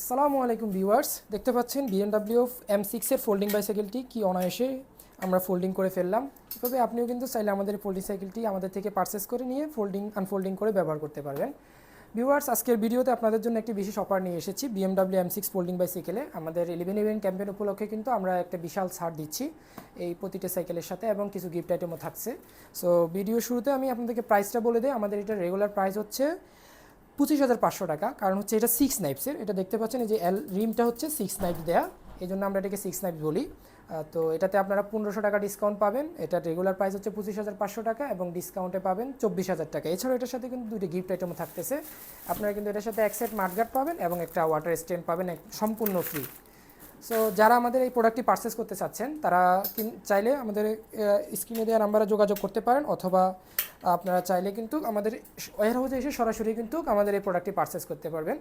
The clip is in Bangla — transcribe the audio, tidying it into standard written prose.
আসসালামু আলাইকুম ভিউয়ার্স, দেখতে পাচ্ছেন BMW M6 এর ফোল্ডিং বাইসাইকেলটি কি অনায়াসে আমরা ফোল্ডিং করে ফেললাম। এভাবে আপনিও কিন্তু চাইলে আমাদের ফোল্ডিং সাইকেলটি আমাদের থেকে পারচেস করে নিয়ে ফোল্ডিং আনফোল্ডিং করে ব্যবহার করতে পারবেন। ভিউয়ার্স, আজকের ভিডিওতে আপনাদের জন্য একটি বিশেষ অফার নিয়ে এসেছি। BMW M6 ফোল্ডিং বাইসাইকেলে আমাদের 11/11 ক্যাম্পেইন উপলক্ষে কিন্তু আমরা একটা বিশাল ছাড় দিচ্ছি এই প্রতিটা সাইকেলের সাথে, এবং কিছু গিফট আইটেমও থাকছে। সো ভিডিও শুরুতে আমি আপনাদেরকে প্রাইসটা বলে দিই। আমাদের এটা রেগুলার প্রাইস হচ্ছে 25,500 টাকা। কারণ হচ্ছে এটা 6 নাইফসের, এটা দেখতে পাচ্ছেন এই যে রিমটা হচ্ছে 6 নাইফ দেয়া, এই জন্য আমরা এটাকে 6 নাইফ বলি। তো এটাতে আপনারা 1500 টাকা ডিসকাউন্ট পাবেন। এটার রেগুলার প্রাইস হচ্ছে 25,500 টাকা এবং ডিসকাউন্টে পাবেন 24,000 টাকা। এছাড়াও এটার সাথে কিন্তু দুইটা গিফট আইটেমও থাকতেছে। আপনারা কিন্তু এটার সাথে এক সেট মাঠগার্ড পাবেন এবং একটা ওয়াটার স্ট্যান্ড পাবেন, সম্পূর্ণ ফ্রি। সো যারা আমাদের এই প্রোডাক্টটি পারচেস করতে চাচ্ছেন তারা চাইলে আমাদের স্ক্রিনে দেওয়া নাম্বারে যোগাযোগ করতে পারেন, অথবা আপনারা চাইলে কিন্তু আমাদের ওয়্যার হাউসে এসে সরাসরি কিন্তু আমাদের এই প্রোডাক্টটি পারচেস করতে পারবেন।